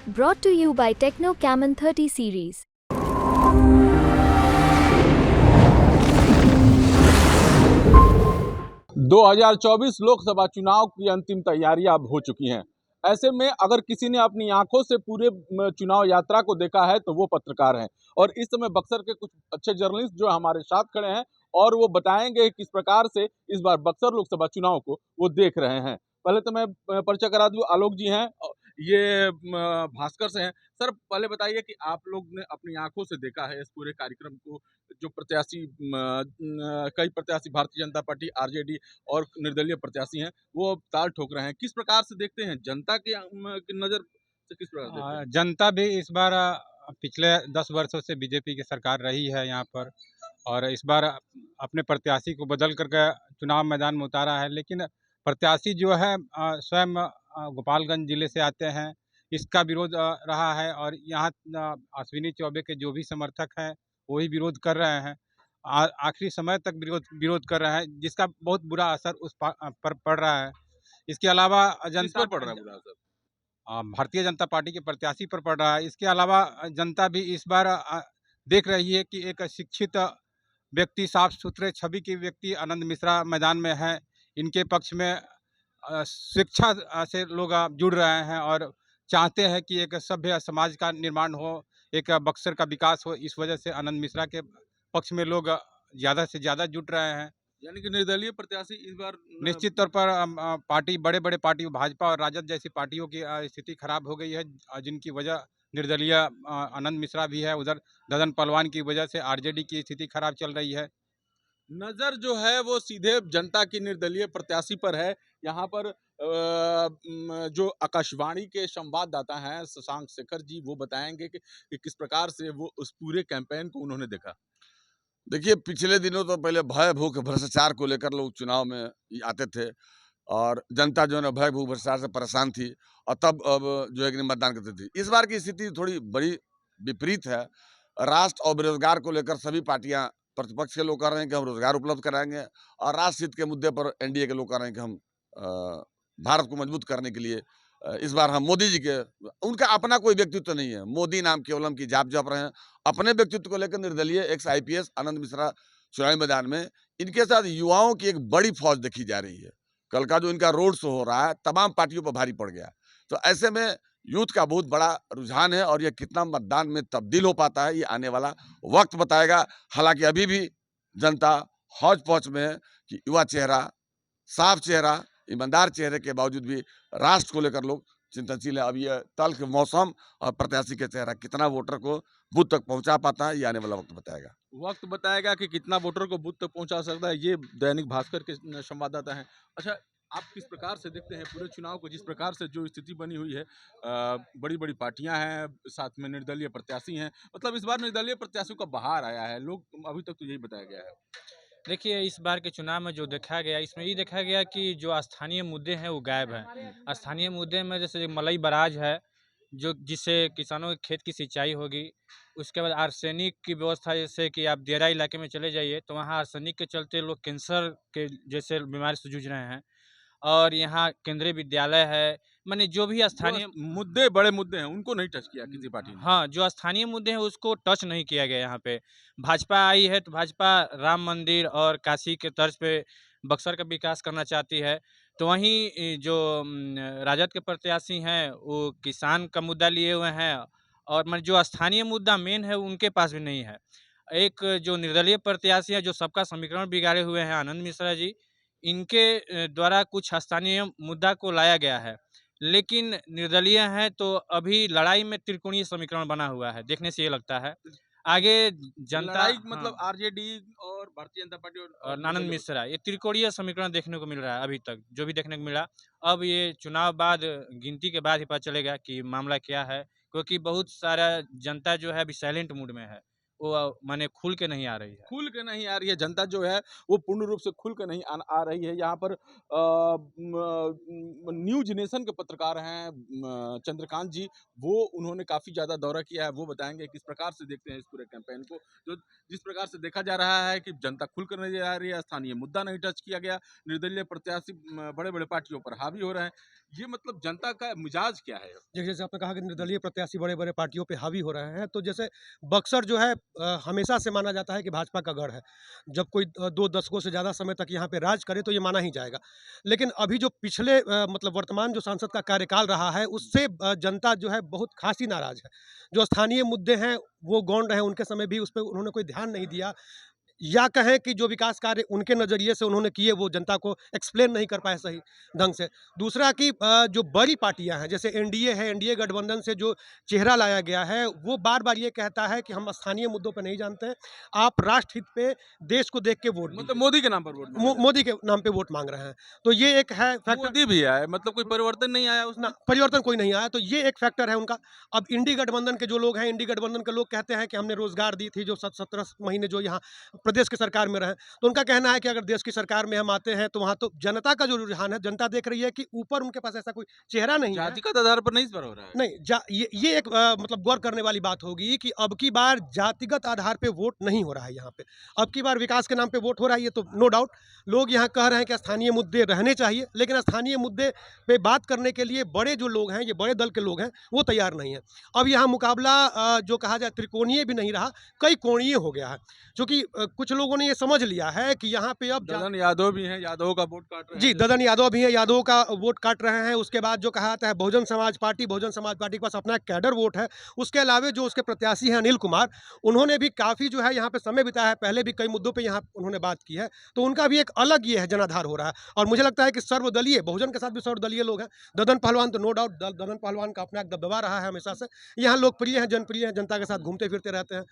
Brought to you by Techno Camon 30 series. 2024 Lok Sabha चुनाव की अंतिम तैयारियां अब हो चुकी हैं। ऐसे में अगर किसी ने अपनी आंखों से पूरे चुनाव यात्रा को देखा है तो वो पत्रकार हैं और इस समय बक्सर के कुछ अच्छे जर्नलिस्ट जो हमारे साथ खड़े हैं और वो बताएंगे किस प्रकार से इस बार बक्सर लोकसभा चुनाव को वो देख रहे हैं। पहले तो मैं परिचय करा दूं, आलोक जी हैं, ये भास्कर से हैं। सर पहले बताइए कि आप लोग ने अपनी आंखों से देखा है इस पूरे कार्यक्रम को, जो प्रत्याशी कई प्रत्याशी भारतीय जनता पार्टी, आरजेडी और निर्दलीय प्रत्याशी हैं, वो ताल ठोक रहे हैं। किस प्रकार से देखते हैं जनता की नज़र से, किस प्रकार देखते हैं? जनता भी इस बार पिछले 10 वर्षों से बीजेपी की सरकार रही है यहाँ पर, और इस बार अपने प्रत्याशी को बदल करके चुनाव मैदान में उतारा है। लेकिन प्रत्याशी जो है स्वयं गोपालगंज जिले से आते हैं, इसका विरोध रहा है। और यहाँ अश्विनी चौबे के जो भी समर्थक हैं वही विरोध कर रहे हैं, आखिरी समय तक विरोध कर रहे हैं, जिसका बहुत बुरा असर पर पड़ रहा है। इसके अलावा किस पर पड़ रहा है बुरा असर? भारतीय जनता पार्टी के प्रत्याशी पर पड़ रहा है। इसके अलावा जनता भी इस बार देख रही है कि एक शिक्षित व्यक्ति, साफ सुथरे छवि के व्यक्ति आनंद मिश्रा मैदान में है। इनके पक्ष में शिक्षा से लोग जुड़ रहे हैं और चाहते हैं कि एक सभ्य समाज का निर्माण हो, एक बक्सर का विकास हो। इस वजह से आनंद मिश्रा के पक्ष में लोग ज़्यादा से ज़्यादा जुट रहे हैं। यानी कि निर्दलीय प्रत्याशी इस बार निश्चित तौर पर पार्टी, बड़े-बड़े पार्टी भाजपा और राजद जैसी पार्टियों की स्थिति खराब हो गई है, जिनकी वजह निर्दलीय आनंद मिश्रा भी है। उधर ददन पहलवान की वजह से आरजेडी की स्थिति खराब चल रही है। नज़र जो है वो सीधे जनता की निर्दलीय प्रत्याशी पर है। यहाँ पर जो आकाशवाणी के संवाददाता हैं शशांक शेखर जी, वो बताएंगे कि किस प्रकार से वो उस पूरे कैंपेन को उन्होंने देखा। देखिए, पिछले दिनों तो पहले भय, भूख, भ्रष्टाचार को लेकर लोग चुनाव में आते थे और जनता जो है ना भय, भूख, भ्रष्टाचार से परेशान थी और तब अब जो है कि मतदान करती थी। इस बार की स्थिति थोड़ी बड़ी विपरीत है। राष्ट्र और बेरोजगार को लेकर सभी पार्टियां, प्रतिपक्ष के लोग कह रहे हैं कि हम रोजगार उपलब्ध कराएंगे और राष्ट्र हित के मुद्दे पर एनडीए के लोग कह रहे हैं कि हम भारत को मजबूत करने के लिए इस बार हम मोदी जी के, उनका अपना कोई व्यक्तित्व नहीं है, मोदी नाम केवल हम की जाप जप रहे हैं। अपने व्यक्तित्व को लेकर निर्दलीय एक्स आईपीएस आनंद मिश्रा चुनावी मैदान में, इनके साथ युवाओं की एक बड़ी फौज देखी जा रही है। कल का जो इनका रोड शो हो रहा है तमाम पार्टियों पर भारी पड़ गया। तो ऐसे में यूथ का बहुत बड़ा रुझान है और ये कितना मतदान में तब्दील हो पाता है ये आने वाला वक्त बताएगा। हालांकि अभी भी जनता हौज पौच में है कि युवा चेहरा, साफ चेहरा, ईमानदार चेहरे के बावजूद भी राष्ट्र को लेकर लोग चिंतनशील है। अब ये तल्ख मौसम और प्रत्याशी का चेहरा कितना वोटर को बूथ तक पहुंचा पाता है, ये आने वाला वक्त बताएगा। वक्त बताएगा कि कितना वोटर को बूथ तक पहुंचा सकता है। ये दैनिक भास्कर के संवाददाता हैं। अच्छा, आप किस प्रकार से देखते हैं पूरे चुनाव को, जिस प्रकार से जो स्थिति बनी हुई है? बड़ी बड़ी पार्टियां हैं, साथ में निर्दलीय प्रत्याशी हैं, मतलब इस बार निर्दलीय प्रत्याशियों का बहार आया है। लोग अभी तक तो यही बताया गया है। देखिए, इस बार के चुनाव में जो देखा गया, इसमें ये देखा गया कि जो स्थानीय मुद्दे हैं वो गायब हैं। स्थानीय मुद्दे में जैसे मलई बराज है, जो जिससे किसानों के खेत की सिंचाई होगी। उसके बाद आर्सेनिक की व्यवस्था, जैसे कि आप देरा इलाके में चले जाइए तो वहाँ आर्सेनिक के चलते लोग कैंसर के जैसे बीमारी से जूझ रहे हैं। और यहाँ केंद्रीय विद्यालय है, माने जो भी स्थानीय मुद्दे, बड़े मुद्दे हैं, उनको नहीं टच किया किसी पार्टी ने। हाँ, जो स्थानीय मुद्दे हैं उसको टच नहीं किया गया यहाँ पे। भाजपा आई है तो भाजपा राम मंदिर और काशी के तर्ज पे बक्सर का विकास करना चाहती है। तो वहीं जो राजद के प्रत्याशी हैं वो किसान का मुद्दा लिए हुए हैं, और जो स्थानीय मुद्दा मेन है उनके पास भी नहीं है। एक जो निर्दलीय प्रत्याशी है जो सबका समीकरण बिगाड़े हुए हैं आनंद मिश्रा जी, इनके द्वारा कुछ स्थानीय मुद्दा को लाया गया है। लेकिन निर्दलीय हैं तो अभी लड़ाई में त्रिकोणीय समीकरण बना हुआ है, देखने से ये लगता है। आगे जनता लड़ाई मतलब आरजेडी और भारतीय जनता पार्टी और आनंद मिश्रा, ये त्रिकोणीय समीकरण देखने को मिल रहा है अभी तक, जो भी देखने को मिला। अब ये चुनाव बाद, गिनती के बाद ही पता चलेगा कि मामला क्या है, क्योंकि बहुत सारा जनता जो है अभी साइलेंट मूड में है। वो माने खुल के नहीं आ रही है। खुल के नहीं आ रही है, जनता जो है वो पूर्ण रूप से खुल के नहीं आ रही है। यहाँ पर न्यूज़ नेशन के पत्रकार हैं चंद्रकांत जी, वो उन्होंने काफ़ी ज़्यादा दौरा किया है, वो बताएँगे किस प्रकार से देखते हैं इस पूरे कैंपेन को। जो जिस प्रकार से देखा जा रहा है कि जनता खुल कर नहीं आ रही है, स्थानीय मुद्दा नहीं टच किया गया, निर्दलीय प्रत्याशी बड़े-बड़े पार्टियों पर हावी हो रहे हैं। ये मतलब जनता का मिजाज क्या है? जैसे आपने कहा कि निर्दलीय प्रत्याशी बड़े-बड़े पार्टियों पे हावी हो रहे हैं, तो जैसे बक्सर जो है हमेशा से माना जाता है कि भाजपा का गढ़ है। जब कोई 2 दशकों से ज़्यादा समय तक यहाँ पे राज करे तो ये माना ही जाएगा। लेकिन अभी जो पिछले मतलब वर्तमान जो सांसद का कार्यकाल रहा है, उससे जनता जो है बहुत ख़ासी नाराज़ है। जो स्थानीय मुद्दे हैं, वो गौण रहे, उनके समय भी उस पे उन्होंने कोई ध्यान नहीं दिया। या कहें कि जो विकास कार्य उनके नज़रिए से उन्होंने किए वो जनता को एक्सप्लेन नहीं कर पाए सही ढंग से। दूसरा कि जो बड़ी पार्टियां हैं जैसे एनडीए है, एनडीए गठबंधन से जो चेहरा लाया गया है वो बार-बार ये कहता है कि हम स्थानीय मुद्दों पे नहीं जानते हैं, आप राष्ट्रहित पे देश को देख के वोट मतलब दीजिए। मोदी के नाम पर वोट मांगा जा रहा है। मोदी के नाम पे वोट माँग रहे हैं। तो ये एक है फैक्टर। मोदी भी आए, मतलब कोई परिवर्तन नहीं आया उसमें? ना परिवर्तन कोई नहीं आया, तो ये एक फैक्टर है उनका। अब इंडी गठबंधन के जो लोग हैं, इंडी गठबंधन के लोग कहते हैं कि हमने रोजगार दी थी जो 17 महीने जो यहाँ प्रदेश की सरकार में रहे, तो उनका कहना है कि अगर देश की सरकार में हम आते हैं तो वहाँ तो जनता का जो रुझान है, जनता देख रही है कि ऊपर उनके पास ऐसा कोई चेहरा नहीं है। जातिगत आधार पर नहीं इस पर हो रहा है। नहीं ये एक मतलब गौर करने वाली बात होगी कि अब की बार जातिगत आधार पे वोट नहीं हो रहा है यहाँ पे। अब की बार विकास के नाम पे वोट हो रहा है, ये तो नो डाउट। लोग यहाँ कह रहे हैं कि स्थानीय मुद्दे रहने चाहिए, लेकिन स्थानीय मुद्दे पे बात करने के लिए बड़े जो लोग हैं, ये बड़े दल के लोग हैं, वो तैयार नहीं हैं। अब यहाँ मुकाबला जो कहा जाए त्रिकोणीय भी नहीं रहा, कई कोणीय हो गया है। चूँकि कुछ लोगों ने ये समझ लिया है कि यहाँ पे अब ददन यादव भी हैं, यादवों का वोट काट रहे हैं। जी, ददन यादव भी हैं, यादवों का वोट काट रहे हैं। उसके बाद जो कहा जाता है बहुजन समाज पार्टी के पास अपना एक कैडर वोट है। उसके अलावे जो उसके प्रत्याशी हैं अनिल कुमार, उन्होंने भी काफ़ी जो है यहाँ पे समय बिताया है, पहले भी कई मुद्दों पे यहाँ उन्होंने बात की है। तो उनका भी एक अलग ये है जनाधार हो रहा है और मुझे लगता है कि सर्वदलीय बहुजन के साथ भी सर्वदलीय लोग हैं। ददन पहलवान तो नो डाउट ददन पहलवान का अपना एक दबदबा रहा है हमेशा से। यहाँ लोकप्रिय हैं, जनप्रिय हैं, जनता के साथ घूमते-फिरते रहते हैं।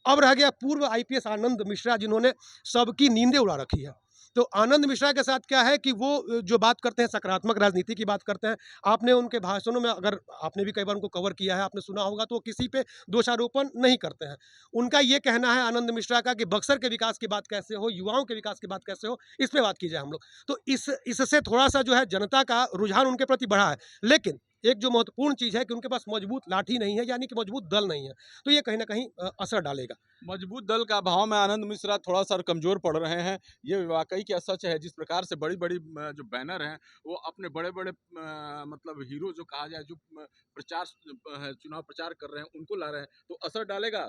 अब रह गया पूर्व आईपीएस आनंद मिश्रा जिन्होंने सबकी नींदें उड़ा रखी है। तो आनंद मिश्रा के साथ क्या है कि वो जो बात करते हैं सकारात्मक राजनीति की बात करते हैं। आपने उनके भाषणों में अगर आपने भी कई बार उनको कवर किया है, आपने सुना होगा तो वो किसी पे दोषारोपण नहीं करते हैं। उनका ये कहना है आनंद मिश्रा का कि बक्सर के विकास की बात कैसे हो, युवाओं के विकास की बात कैसे हो, इस पे बात कीजिए हम लोग। तो इससे थोड़ा-सा जो है जनता का रुझान उनके प्रति बढ़ा है। लेकिन एक जो महत्वपूर्ण चीज़ है कि उनके पास मजबूत लाठी नहीं है, यानी कि मजबूत दल नहीं है। तो ये कहीं न कहीं असर डालेगा। मजबूत दल का अभाव में आनंद मिश्रा थोड़ा-सा कमज़ोर पड़ रहे हैं। ये वाक़ई क्या सच है, जिस प्रकार से बड़ी-बड़ी जो बैनर हैं, वो अपने बड़े-बड़े मतलब हीरो जो कहा जाए, जो प्रचार चुनाव प्रचार कर रहे हैं, उनको ला रहे हैं, तो असर डालेगा?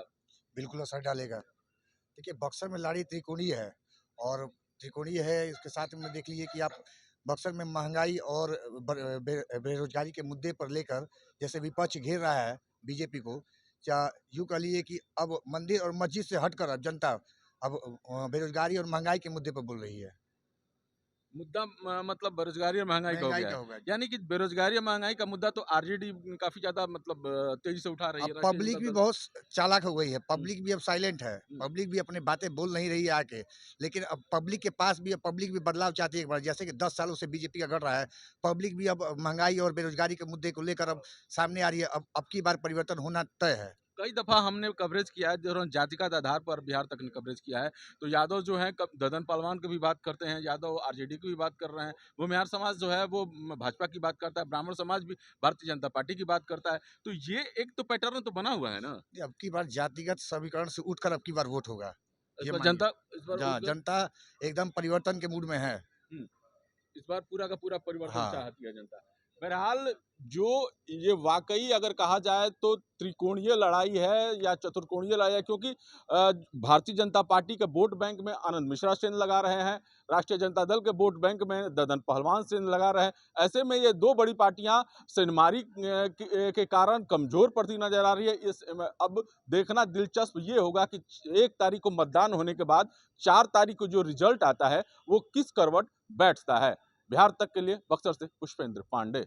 बिल्कुल असर डालेगा। देखिए बक्सर में लड़ाई त्रिकोणीय है और त्रिकोणीय है, इसके साथ में देख लीजिए कि आप बक्सर में महंगाई और बेरोजगारी के मुद्दे पर लेकर जैसे विपक्ष घेर रहा है बीजेपी को, या यूँ कह लीजिए कि अब मंदिर और मस्जिद से हटकर अब जनता अब बेरोजगारी और महंगाई के मुद्दे पर बोल रही है। मुद्दा मतलब बेरोजगारी और महँगाई का हो महंगाई गया का है। होगा। यानी कि बेरोजगारी और महँगाई का मुद्दा तो आरजेडी काफ़ी ज़्यादा मतलब तेज़ी से उठा रही है। अब राष्ट्रीय पब्लिक जनता भी दल। बहुत चालाक हो गई है, पब्लिक भी अब साइलेंट है, हुँ। पब्लिक भी अपनी बातें बोल नहीं रही है आके। लेकिन अब पब्लिक के पास भी पब्लिक भी बदलाव चाहती है एक बार, जैसे कि 10 सालों से बीजेपी का गढ़ रहा है, पब्लिक भी अब महंगाई और बेरोजगारी के मुद्दे को लेकर अब सामने आ रही है। अब की बार परिवर्तन होना तय है। कई दफ़ा हमने कवरेज किया है, जो जातिगत आधार पर बिहार तक ने कवरेज किया है, तो यादव जो हैं ददन पहलवान की भी बात करते हैं, यादव आरजेडी की भी बात कर रहे हैं, भूमिहार समाज जो है वो भाजपा की बात करता है, ब्राह्मण समाज भी भारतीय जनता पार्टी की बात करता है। तो ये एक तो पैटर्न तो बना हुआ है ना? अब की बार जातिगत समीकरण से उठकर अब की बार वोट होगा। इस ये बार मानिए। जनता इस बार जहाँ जनता एकदम परिवर्तन के मूड में है। हुँ, इस बार पूरा का पूरा परिवर्तन हाँ। चाहती है जनता। बहरहाल जो ये वाक़ई अगर कहा जाए तो त्रिकोणीय लड़ाई है या चतुर्कोणीय लड़ाई है, क्योंकि भारतीय जनता पार्टी के वोट बैंक में आनंद मिश्रा सेन लगा रहे हैं, राष्ट्रीय जनता दल के वोट बैंक में ददन पहलवान सेन लगा रहे हैं। ऐसे में ये 2 बड़ी पार्टियां सेनमारी के कारण कमज़ोर पड़ती नज़र आ रही है। अब देखना दिलचस्प ये होगा कि 1 तारीख को मतदान होने के बाद 4 तारीख को जो रिज़ल्ट आता है, वो किस करवट बैठता है। बिहार तक के लिए बक्सर से पुष्पेंद्र पांडे।